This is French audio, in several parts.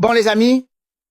Bon, les amis,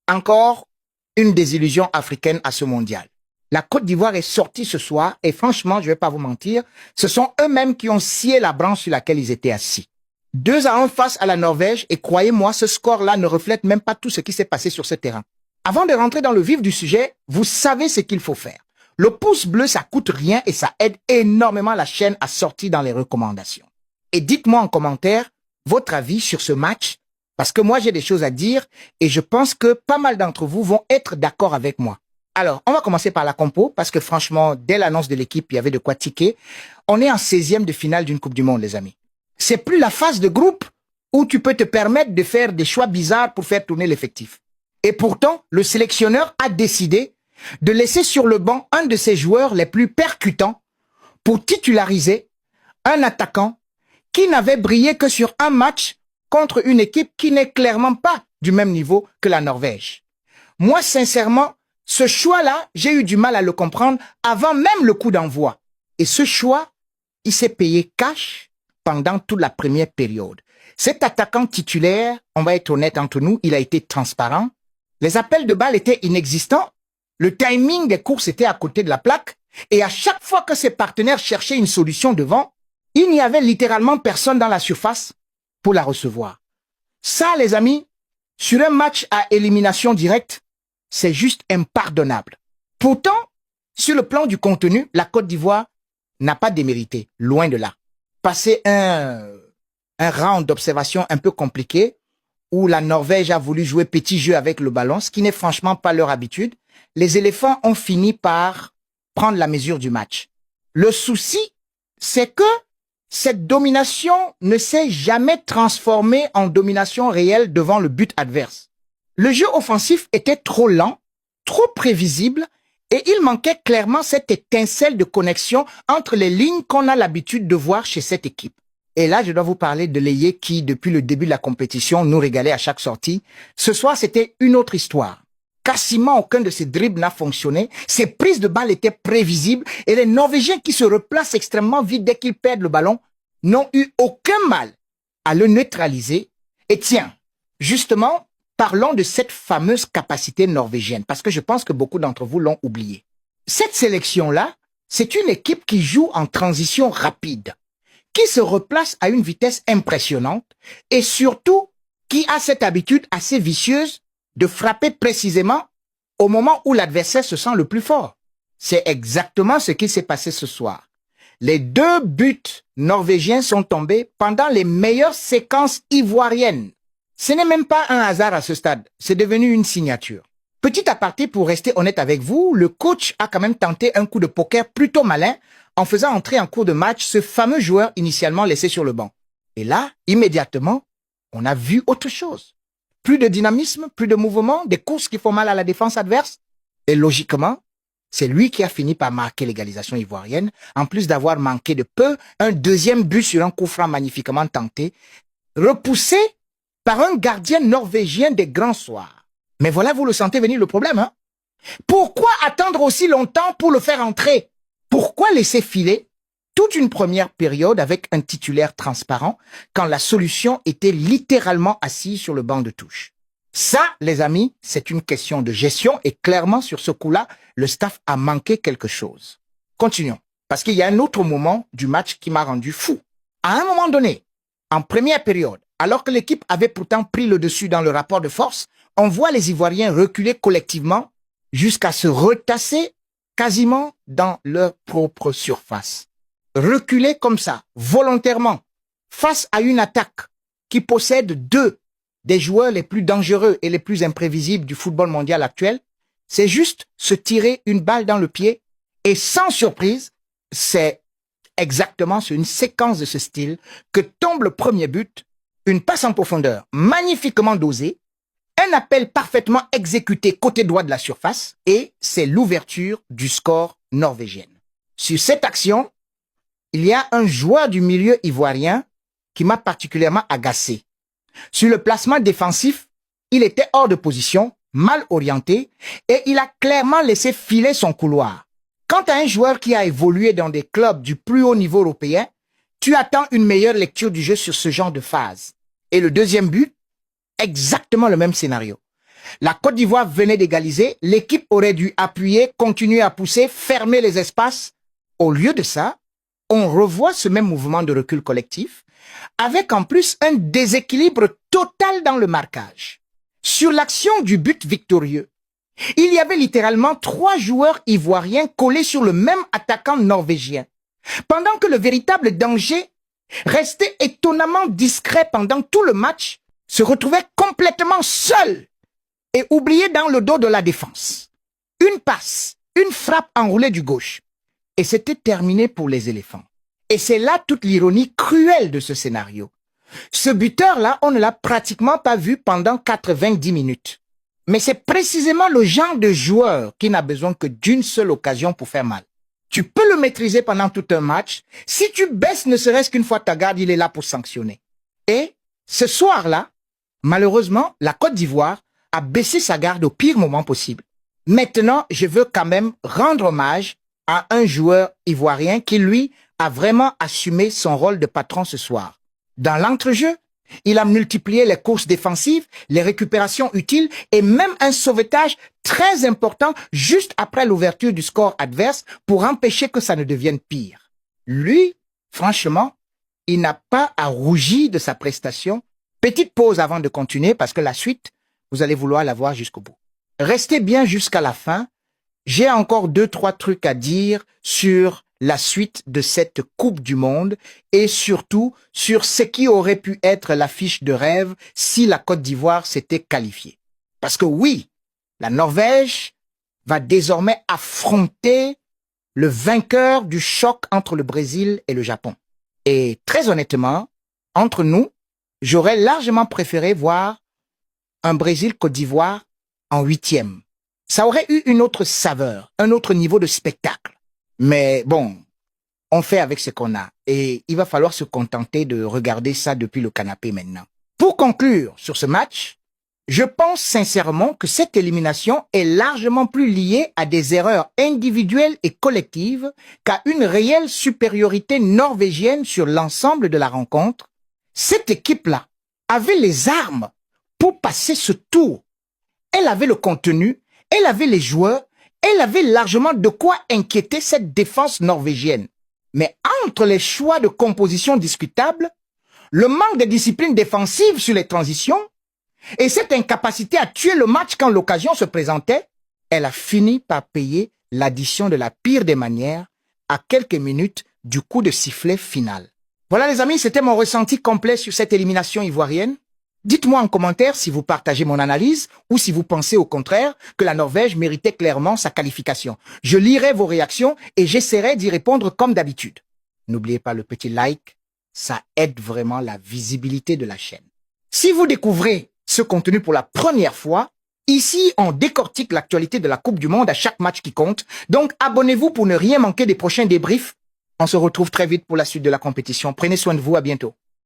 encore une désillusion africaine à ce mondial. La Côte d'Ivoire est sortie ce soir et franchement, je ne vais pas vous mentir, ce sont eux-mêmes qui ont scié la branche sur laquelle ils étaient assis. 2-1 face à la Norvège et croyez-moi, ce score-là ne reflète même pas tout ce qui s'est passé sur ce terrain. Avant de rentrer dans le vif du sujet, vous savez ce qu'il faut faire. Le pouce bleu, ça coûte rien et ça aide énormément la chaîne à sortir dans les recommandations. Et dites-moi en commentaire votre avis sur ce match, parce que moi j'ai des choses à dire et je pense que pas mal d'entre vous vont être d'accord avec moi. Alors, on va commencer par la compo, parce que franchement, dès l'annonce de l'équipe, il y avait de quoi tiquer. On est en 16e de finale d'une Coupe du Monde, les amis. C'est plus la phase de groupe où tu peux te permettre de faire des choix bizarres pour faire tourner l'effectif. Et pourtant, le sélectionneur a décidé de laisser sur le banc un de ses joueurs les plus percutants pour titulariser un attaquant qui n'avait brillé que sur un match contre une équipe qui n'est clairement pas du même niveau que la Norvège. Moi, sincèrement, ce choix-là, j'ai eu du mal à le comprendre avant même le coup d'envoi. Et ce choix, il s'est payé cash pendant toute la première période. Cet attaquant titulaire, on va être honnête entre nous, il a été transparent. Les appels de balles étaient inexistants. Le timing des courses était à côté de la plaque. Et à chaque fois que ses partenaires cherchaient une solution devant, il n'y avait littéralement personne dans la surface pour la recevoir. Ça, les amis, sur un match à élimination directe, c'est juste impardonnable. Pourtant, sur le plan du contenu, la Côte d'Ivoire n'a pas démérité, loin de là. Passé un round d'observation un peu compliqué, où la Norvège a voulu jouer petit jeu avec le ballon, ce qui n'est franchement pas leur habitude, les éléphants ont fini par prendre la mesure du match. Le souci, c'est que cette domination ne s'est jamais transformée en domination réelle devant le but adverse. Le jeu offensif était trop lent, trop prévisible, et il manquait clairement cette étincelle de connexion entre les lignes qu'on a l'habitude de voir chez cette équipe. Et là, je dois vous parler de l'ailier qui, depuis le début de la compétition, nous régalait à chaque sortie. Ce soir, c'était une autre histoire. Quasiment aucun de ses dribbles n'a fonctionné, ses prises de balles étaient prévisibles, et les Norvégiens qui se replacent extrêmement vite dès qu'ils perdent le ballon n'ont eu aucun mal à le neutraliser. Et tiens, justement, parlons de cette fameuse capacité norvégienne, parce que je pense que beaucoup d'entre vous l'ont oublié. Cette sélection-là, c'est une équipe qui joue en transition rapide, qui se replace à une vitesse impressionnante et surtout qui a cette habitude assez vicieuse de frapper précisément au moment où l'adversaire se sent le plus fort. C'est exactement ce qui s'est passé ce soir. Les 2 buts norvégiens sont tombés pendant les meilleures séquences ivoiriennes. Ce n'est même pas un hasard à ce stade, c'est devenu une signature. Petit aparté pour rester honnête avec vous, le coach a quand même tenté un coup de poker plutôt malin en faisant entrer en cours de match ce fameux joueur initialement laissé sur le banc. Et là, immédiatement, on a vu autre chose. Plus de dynamisme, plus de mouvement, des courses qui font mal à la défense adverse. Et logiquement, c'est lui qui a fini par marquer l'égalisation ivoirienne, en plus d'avoir manqué de peu un deuxième but sur un coup franc magnifiquement tenté, repoussé par un gardien norvégien des grands soirs. Mais voilà, vous le sentez venir le problème, hein? Pourquoi attendre aussi longtemps pour le faire entrer? Pourquoi laisser filer toute une première période avec un titulaire transparent quand la solution était littéralement assise sur le banc de touche? Ça, les amis, c'est une question de gestion et clairement, sur ce coup-là, le staff a manqué quelque chose. Continuons, parce qu'il y a un autre moment du match qui m'a rendu fou. À un moment donné, en première période, alors que l'équipe avait pourtant pris le dessus dans le rapport de force, on voit les Ivoiriens reculer collectivement jusqu'à se retasser quasiment dans leur propre surface. Reculer comme ça, volontairement, face à une attaque qui possède 2 des joueurs les plus dangereux et les plus imprévisibles du football mondial actuel, c'est juste se tirer une balle dans le pied et sans surprise, c'est exactement sur une séquence de ce style que tombe le premier but, une passe en profondeur magnifiquement dosée, un appel parfaitement exécuté côté droit de la surface et c'est l'ouverture du score norvégien. Sur cette action, il y a un joueur du milieu ivoirien qui m'a particulièrement agacé. Sur le placement défensif, il était hors de position, mal orienté et il a clairement laissé filer son couloir. Quant à un joueur qui a évolué dans des clubs du plus haut niveau européen, tu attends une meilleure lecture du jeu sur ce genre de phase. Et le deuxième but, exactement le même scénario. La Côte d'Ivoire venait d'égaliser, l'équipe aurait dû appuyer, continuer à pousser, fermer les espaces. Au lieu de ça, on revoit ce même mouvement de recul collectif, avec en plus un déséquilibre total dans le marquage. Sur l'action du but victorieux, il y avait littéralement 3 joueurs ivoiriens collés sur le même attaquant norvégien, pendant que le véritable danger, resté étonnamment discret pendant tout le match, se retrouvait complètement seul et oublié dans le dos de la défense. Une passe, une frappe enroulée du gauche, et c'était terminé pour les éléphants. Et c'est là toute l'ironie cruelle de ce scénario. Ce buteur-là, on ne l'a pratiquement pas vu pendant 90 minutes. Mais c'est précisément le genre de joueur qui n'a besoin que d'une seule occasion pour faire mal. Tu peux le maîtriser pendant tout un match. Si tu baisses ne serait-ce qu'une fois ta garde, il est là pour sanctionner. Et ce soir-là, malheureusement, la Côte d'Ivoire a baissé sa garde au pire moment possible. Maintenant, je veux quand même rendre hommage à un joueur ivoirien qui, lui, a vraiment assumé son rôle de patron ce soir. Dans l'entrejeu, il a multiplié les courses défensives, les récupérations utiles et même un sauvetage très important juste après l'ouverture du score adverse pour empêcher que ça ne devienne pire. Lui, franchement, il n'a pas à rougir de sa prestation. Petite pause avant de continuer parce que la suite, vous allez vouloir la voir jusqu'au bout. Restez bien jusqu'à la fin. J'ai encore 2-3 trucs à dire sur la suite de cette Coupe du Monde et surtout sur ce qui aurait pu être l'affiche de rêve si la Côte d'Ivoire s'était qualifiée. Parce que oui, la Norvège va désormais affronter le vainqueur du choc entre le Brésil et le Japon. Et très honnêtement, entre nous, j'aurais largement préféré voir un Brésil-Côte d'Ivoire en 8e. Ça aurait eu une autre saveur, un autre niveau de spectacle. Mais bon, on fait avec ce qu'on a et il va falloir se contenter de regarder ça depuis le canapé maintenant. Pour conclure sur ce match, je pense sincèrement que cette élimination est largement plus liée à des erreurs individuelles et collectives qu'à une réelle supériorité norvégienne sur l'ensemble de la rencontre. Cette équipe-là avait les armes pour passer ce tour. Elle avait le contenu, elle avait les joueurs, elle avait largement de quoi inquiéter cette défense norvégienne. Mais entre les choix de composition discutables, le manque de discipline défensive sur les transitions et cette incapacité à tuer le match quand l'occasion se présentait, elle a fini par payer l'addition de la pire des manières à quelques minutes du coup de sifflet final. Voilà les amis, c'était mon ressenti complet sur cette élimination ivoirienne. Dites-moi en commentaire si vous partagez mon analyse ou si vous pensez au contraire que la Norvège méritait clairement sa qualification. Je lirai vos réactions et j'essaierai d'y répondre comme d'habitude. N'oubliez pas le petit like, ça aide vraiment la visibilité de la chaîne. Si vous découvrez ce contenu pour la première fois, ici on décortique l'actualité de la Coupe du Monde à chaque match qui compte, donc abonnez-vous pour ne rien manquer des prochains débriefs. On se retrouve très vite pour la suite de la compétition. Prenez soin de vous, à bientôt.